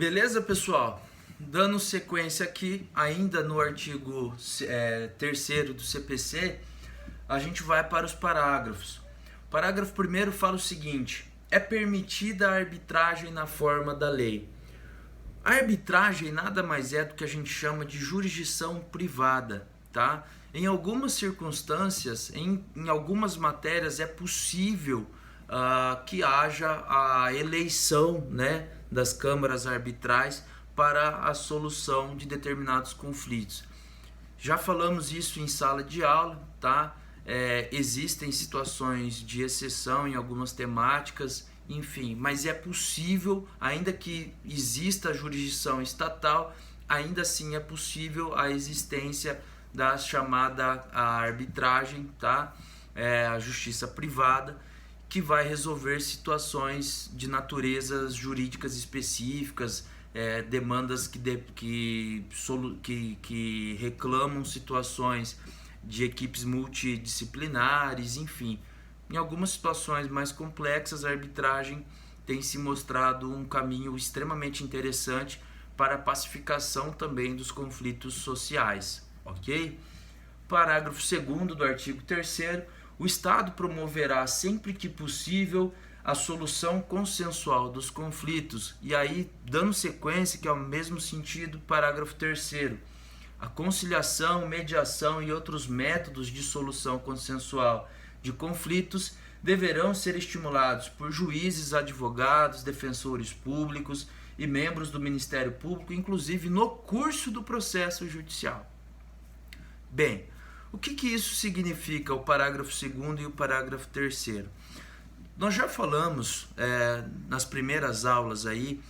Beleza, pessoal? Dando sequência aqui, ainda no artigo 3º do CPC, a gente vai para os parágrafos. O parágrafo 1º fala o seguinte: é permitida a arbitragem na forma da lei. A arbitragem nada mais é do que a gente chama de jurisdição privada, tá? Em algumas circunstâncias, em algumas matérias, é possível que haja a eleição, né, das câmaras arbitrais para a solução de determinados conflitos. Já falamos isso em sala de aula, tá? Existem situações de exceção em algumas temáticas, enfim, mas é possível, ainda que exista a jurisdição estatal, ainda assim é possível a existência da chamada arbitragem, tá? A justiça privada, que vai resolver situações de naturezas jurídicas específicas, demandas que reclamam situações de equipes multidisciplinares, enfim. Em algumas situações mais complexas, a arbitragem tem se mostrado um caminho extremamente interessante para a pacificação também dos conflitos sociais, ok? Parágrafo 2º do artigo 3º, o Estado promoverá sempre que possível a solução consensual dos conflitos. E aí, dando sequência, que é o mesmo sentido, parágrafo 3º, a conciliação, mediação e outros métodos de solução consensual de conflitos deverão ser estimulados por juízes, advogados, defensores públicos e membros do Ministério Público, inclusive no curso do processo judicial. Bem, o que isso significa, o parágrafo 2º e o parágrafo 3º? Nós já falamos nas primeiras aulas aí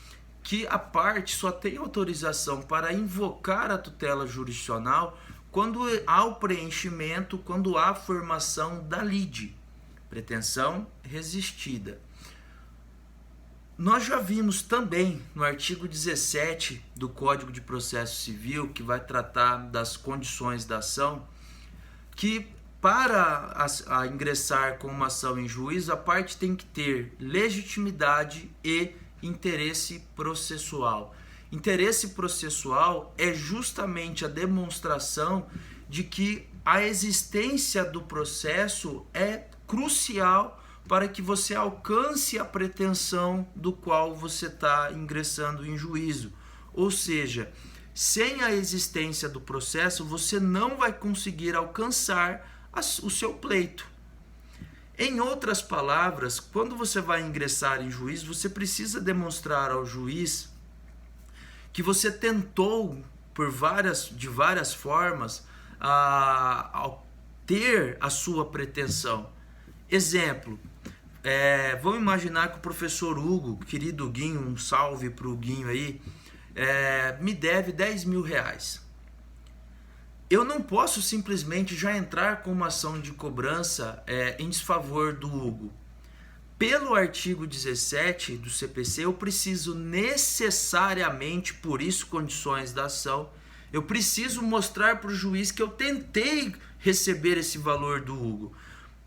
que a parte só tem autorização para invocar a tutela jurisdicional quando há o preenchimento, quando há a formação da lide, pretensão resistida. Nós já vimos também no artigo 17 do Código de Processo Civil, que vai tratar das condições da ação, que para ingressar com uma ação em juízo, a parte tem que ter legitimidade e interesse processual. Interesse processual é justamente a demonstração de que a existência do processo é crucial para que você alcance a pretensão do qual você está ingressando em juízo. Ou seja, sem a existência do processo, você não vai conseguir alcançar o seu pleito. Em outras palavras, quando você vai ingressar em juízo, você precisa demonstrar ao juiz que você tentou, de várias formas, ter a sua pretensão. Exemplo, vamos imaginar que o professor Hugo, querido Guinho, um salve para o Guinho aí, me deve 10 mil reais. Eu não posso simplesmente já entrar com uma ação de cobrança em desfavor do Hugo. Pelo artigo 17 do CPC, eu preciso necessariamente, por isso condições da ação, eu preciso mostrar para o juiz que eu tentei receber esse valor do Hugo,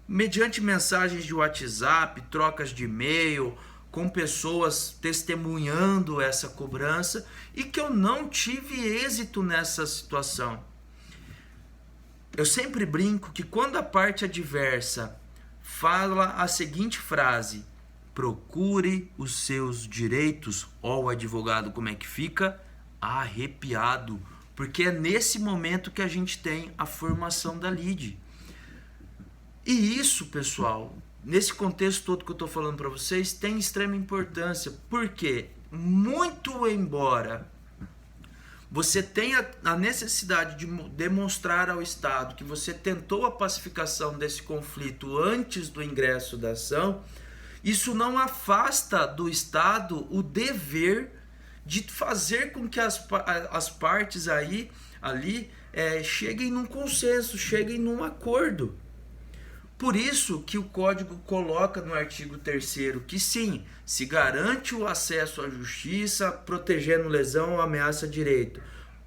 mediante mensagens de WhatsApp, trocas de e-mail, com pessoas testemunhando essa cobrança, e que eu não tive êxito nessa situação. Eu sempre brinco que quando a parte adversa fala a seguinte frase: procure os seus direitos, ó, o advogado como é que fica? Arrepiado, porque é nesse momento que a gente tem a formação da lide. E isso, pessoal, nesse contexto todo que eu estou falando para vocês, tem extrema importância, porque muito embora você tenha a necessidade de demonstrar ao Estado que você tentou a pacificação desse conflito antes do ingresso da ação, isso não afasta do Estado o dever de fazer com que as partes ali cheguem num consenso, cheguem num acordo. Por isso que o Código coloca no artigo 3º que sim, se garante o acesso à justiça, protegendo lesão ou ameaça a direito.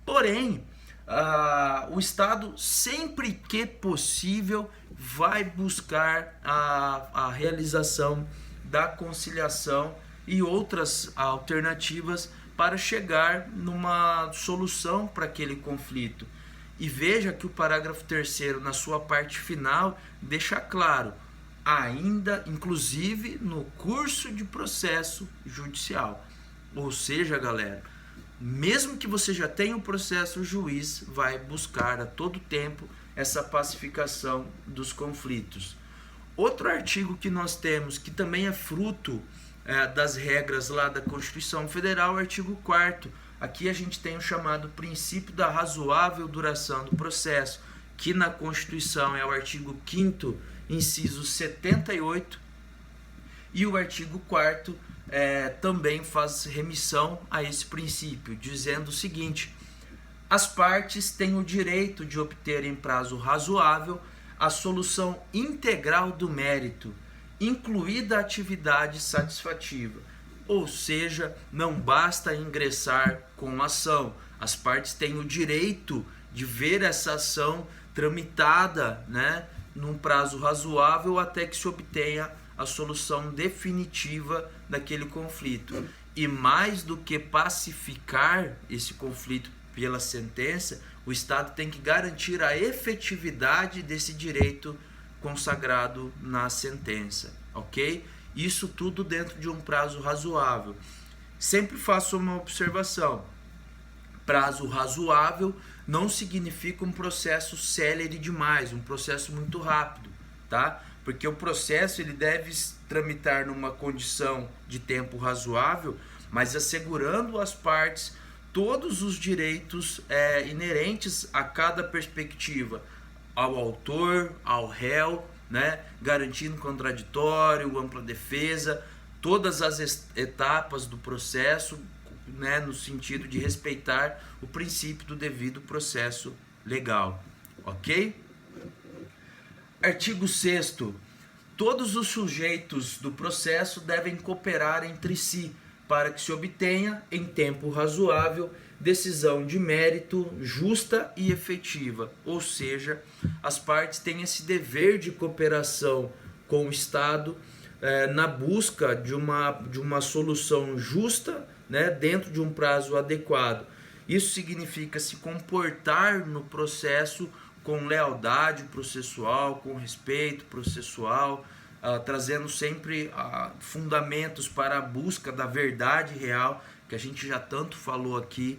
Porém, o Estado, sempre que possível, vai buscar a realização da conciliação e outras alternativas para chegar numa solução para aquele conflito. E veja que o parágrafo 3º, na sua parte final, deixa claro, ainda inclusive no curso de processo judicial. Ou seja, galera, mesmo que você já tenha o processo, o juiz vai buscar a todo tempo essa pacificação dos conflitos. Outro artigo que nós temos, que também é fruto das regras lá da Constituição Federal, o artigo 4º. Aqui a gente tem o chamado princípio da razoável duração do processo, que na Constituição é o artigo 5º, inciso 78, e o artigo 4º também faz remissão a esse princípio, dizendo o seguinte: as partes têm o direito de obter em prazo razoável a solução integral do mérito, incluída a atividade satisfativa. Ou seja, não basta ingressar com a ação, as partes têm o direito de ver essa ação tramitada, né, num prazo razoável até que se obtenha a solução definitiva daquele conflito. E mais do que pacificar esse conflito pela sentença, o Estado tem que garantir a efetividade desse direito consagrado na sentença, ok? Isso tudo dentro de um prazo razoável. Sempre faço uma observação: prazo razoável não significa um processo célere demais, um processo muito rápido, tá? Porque o processo ele deve tramitar numa condição de tempo razoável, mas assegurando às partes todos os direitos inerentes a cada perspectiva, ao autor, ao réu, né? Garantindo contraditório, ampla defesa, todas as etapas do processo, né? No sentido de respeitar o princípio do devido processo legal, ok? Artigo 6º. Todos os sujeitos do processo devem cooperar entre si para que se obtenha, em tempo razoável, decisão de mérito justa e efetiva. Ou seja, as partes têm esse dever de cooperação com o Estado na busca de uma solução justa, né, dentro de um prazo adequado. Isso significa se comportar no processo com lealdade processual, com respeito processual, trazendo sempre fundamentos para a busca da verdade real, que a gente já tanto falou aqui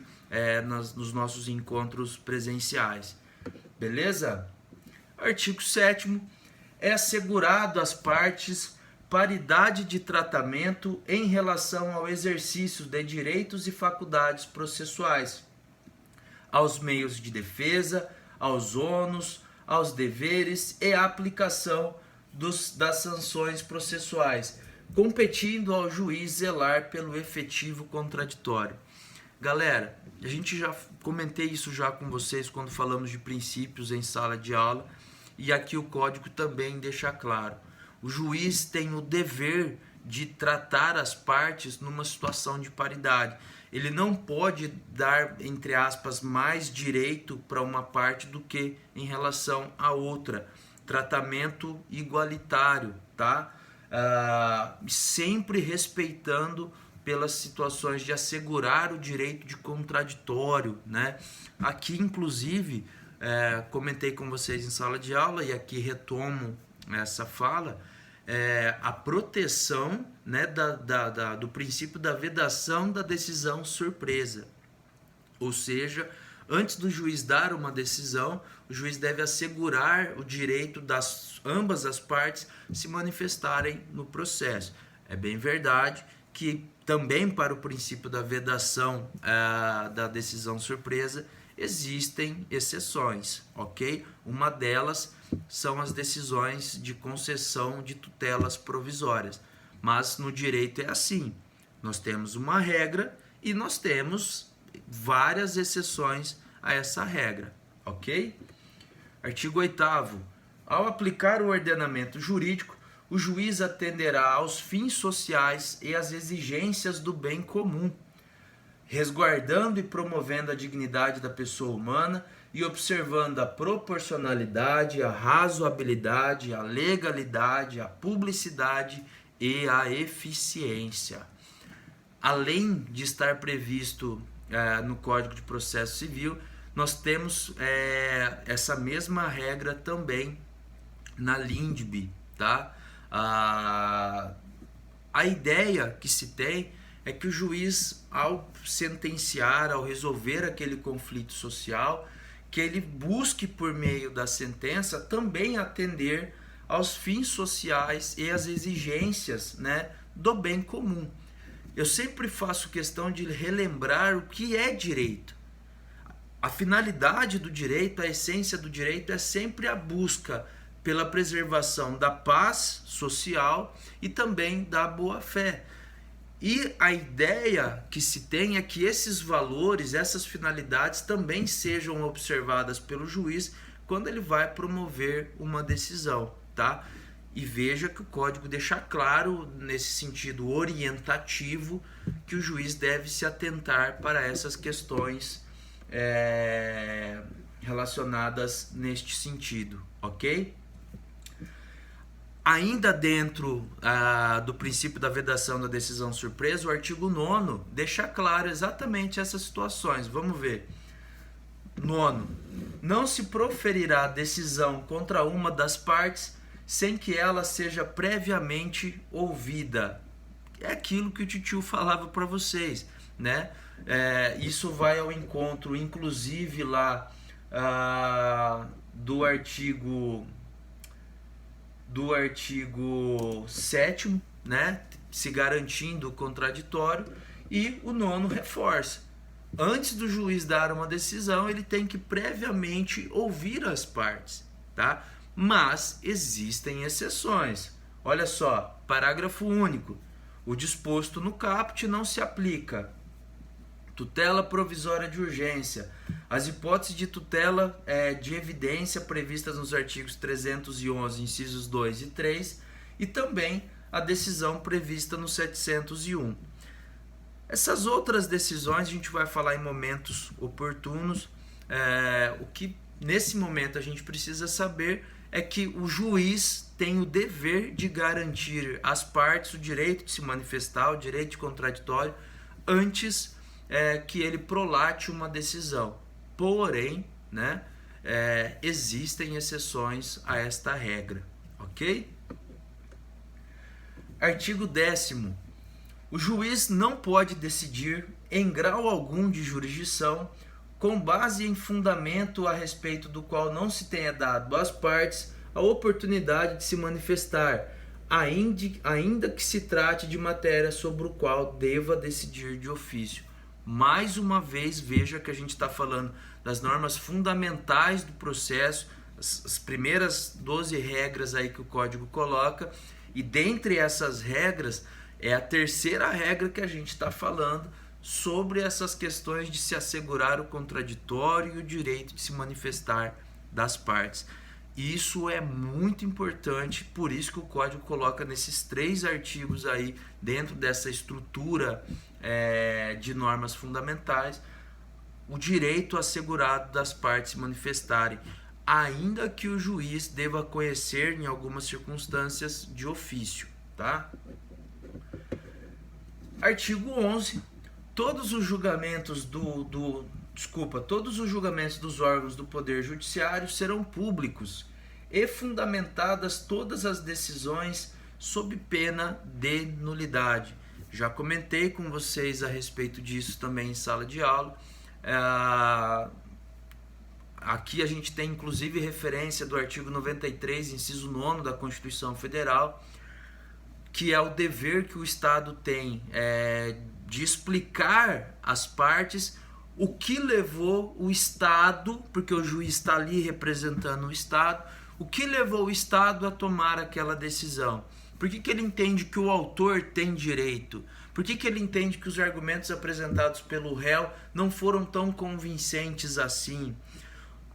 nos nossos encontros presenciais. Beleza? Artigo 7º. É assegurado às partes paridade de tratamento em relação ao exercício de direitos e faculdades processuais, aos meios de defesa, aos ônus, aos deveres e à aplicação das sanções processuais, competindo ao juiz zelar pelo efetivo contraditório. Galera, a gente já comentei isso já com vocês quando falamos de princípios em sala de aula, e aqui o código também deixa claro. O juiz tem o dever de tratar as partes numa situação de paridade. Ele não pode dar, entre aspas, mais direito para uma parte do que em relação à outra. Tratamento igualitário, tá? Sempre respeitando pelas situações de assegurar o direito de contraditório, né? Aqui, inclusive, comentei com vocês em sala de aula, e aqui retomo essa fala, a proteção, né, do princípio da vedação da decisão surpresa. Ou seja, antes do juiz dar uma decisão, o juiz deve assegurar o direito das ambas as partes se manifestarem no processo. É bem verdade que também para o princípio da vedação da decisão surpresa existem exceções, ok? Uma delas são as decisões de concessão de tutelas provisórias. Mas no direito é assim, nós temos uma regra e nós temos várias exceções a essa regra, ok? Artigo 8º. Ao aplicar o ordenamento jurídico, o juiz atenderá aos fins sociais e às exigências do bem comum, resguardando e promovendo a dignidade da pessoa humana e observando a proporcionalidade, a razoabilidade, a legalidade, a publicidade e a eficiência. além de estar previsto no Código de Processo Civil, nós temos essa mesma regra também na LINDB, tá? A ideia que se tem é que o juiz, ao sentenciar, ao resolver aquele conflito social, que ele busque por meio da sentença também atender aos fins sociais e às exigências, né, do bem comum. Eu sempre faço questão de relembrar o que é direito. A finalidade do direito, a essência do direito é sempre a busca pela preservação da paz social e também da boa-fé. E a ideia que se tem é que esses valores, essas finalidades também sejam observadas pelo juiz quando ele vai promover uma decisão, tá? E veja que o código deixa claro, nesse sentido orientativo, que o juiz deve se atentar para essas questões relacionadas neste sentido, ok? Ainda dentro do princípio da vedação da decisão surpresa, o artigo 9º deixa claro exatamente essas situações. Vamos ver. 9º. Não se proferirá decisão contra uma das partes sem que ela seja previamente ouvida. É aquilo que o titio falava para vocês, né? Isso vai ao encontro, inclusive lá do artigo 7º, né, se garantindo o contraditório, e o 9º reforça. Antes do juiz dar uma decisão, ele tem que previamente ouvir as partes, tá? Mas existem exceções. Olha só, parágrafo único. O disposto no caput não se aplica. Tutela provisória de urgência. As hipóteses de tutela de evidência previstas nos artigos 311, incisos 2 e 3, e também a decisão prevista no 701. Essas outras decisões a gente vai falar em momentos oportunos. O que nesse momento a gente precisa saber é que o juiz tem o dever de garantir às partes o direito de se manifestar, o direito de contraditório, antes que ele prolate uma decisão. Porém, né, existem exceções a esta regra, ok? Artigo 10º. O juiz não pode decidir, em grau algum de jurisdição, com base em fundamento a respeito do qual não se tenha dado às partes a oportunidade de se manifestar, ainda que se trate de matéria sobre o qual deva decidir de ofício. Mais uma vez, veja que a gente está falando das normas fundamentais do processo, as primeiras 12 regras aí que o código coloca, e dentre essas regras, é a terceira regra que a gente está falando sobre essas questões de se assegurar o contraditório e o direito de se manifestar das partes. Isso é muito importante, por isso que o código coloca nesses 3 artigos aí, dentro dessa estrutura de normas fundamentais, o direito assegurado das partes se manifestarem, ainda que o juiz deva conhecer em algumas circunstâncias de ofício, tá? Artigo 11. Todos os julgamentos todos os julgamentos dos órgãos do Poder Judiciário serão públicos e fundamentadas todas as decisões sob pena de nulidade. Já comentei com vocês a respeito disso também em sala de aula. Aqui a gente tem inclusive referência do artigo 93, inciso 9 da Constituição Federal, que é o dever que o Estado tem de explicar às partes o que levou o Estado, porque o juiz está ali representando o Estado, o que levou o Estado a tomar aquela decisão. Por que ele entende que o autor tem direito? Por que ele entende que os argumentos apresentados pelo réu não foram tão convincentes assim?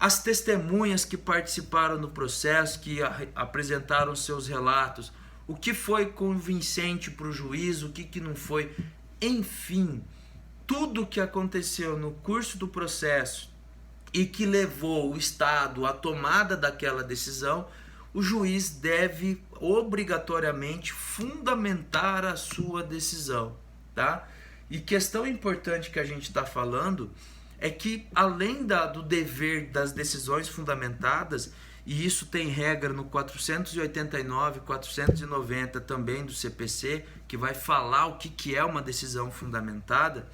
As testemunhas que participaram do processo, que apresentaram seus relatos, o que foi convincente para o juiz, o que não foi, enfim, tudo o que aconteceu no curso do processo e que levou o Estado à tomada daquela decisão, o juiz deve obrigatoriamente fundamentar a sua decisão, tá? E questão importante que a gente está falando é que, além do dever das decisões fundamentadas, e isso tem regra no 489, 490 também do CPC, que vai falar o que é uma decisão fundamentada,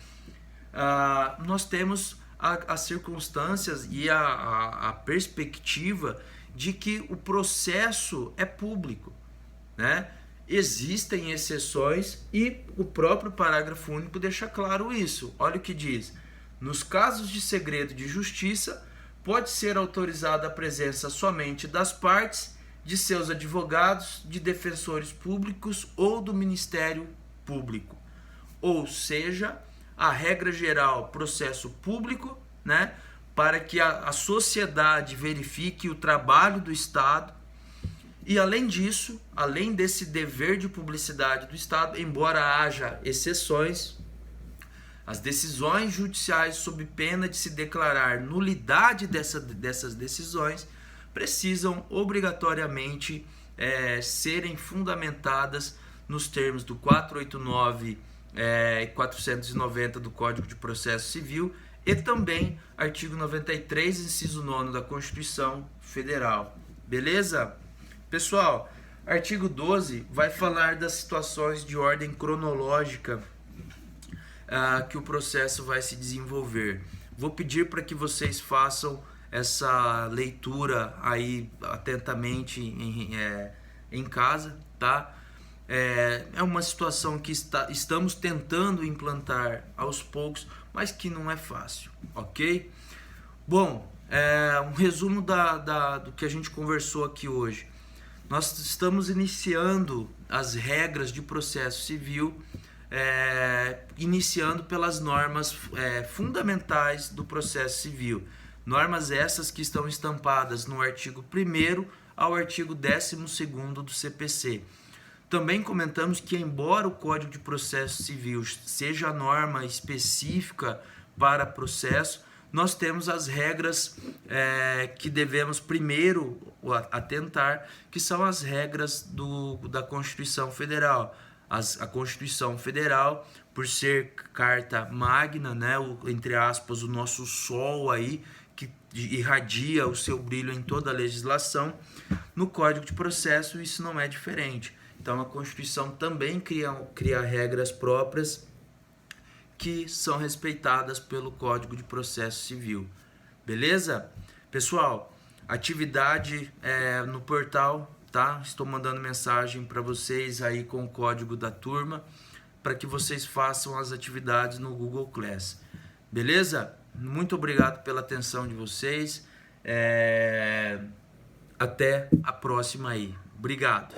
nós temos as circunstâncias e a perspectiva de que o processo é público, né? Existem exceções e o próprio parágrafo único deixa claro isso. Olha o que diz: nos casos de segredo de justiça, pode ser autorizada a presença somente das partes, de seus advogados, de defensores públicos ou do Ministério Público. Ou seja, a regra geral, processo público, né, para que a sociedade verifique o trabalho do Estado. E além disso, além desse dever de publicidade do Estado, embora haja exceções, as decisões judiciais, sob pena de se declarar nulidade dessas decisões, precisam obrigatoriamente serem fundamentadas nos termos do 489 e 490 do Código de Processo Civil e também artigo 93, inciso 9 da Constituição Federal. Beleza? Pessoal, artigo 12 vai falar das situações de ordem cronológica que o processo vai se desenvolver. Vou pedir para que vocês façam essa leitura aí atentamente em casa, tá? É uma situação que estamos tentando implantar aos poucos, mas que não é fácil, ok? Bom, um resumo do que a gente conversou aqui hoje. Nós estamos iniciando as regras de processo civil, iniciando pelas normas fundamentais do processo civil. Normas essas que estão estampadas no artigo 1º ao artigo 12º do CPC. Também comentamos que, embora o Código de Processo Civil seja a norma específica para processo, nós temos as regras que devemos primeiro atentar, que são as regras da Constituição Federal. A Constituição Federal, por ser carta magna, né, entre aspas, o nosso sol aí, que irradia o seu brilho em toda a legislação, no Código de Processo isso não é diferente. Então a Constituição também cria regras próprias que são respeitadas pelo Código de Processo Civil. Beleza? Pessoal, atividade no portal, tá? Estou mandando mensagem para vocês aí com o código da turma para que vocês façam as atividades no Google Class. Beleza? Muito obrigado pela atenção de vocês. Até a próxima aí. Obrigado.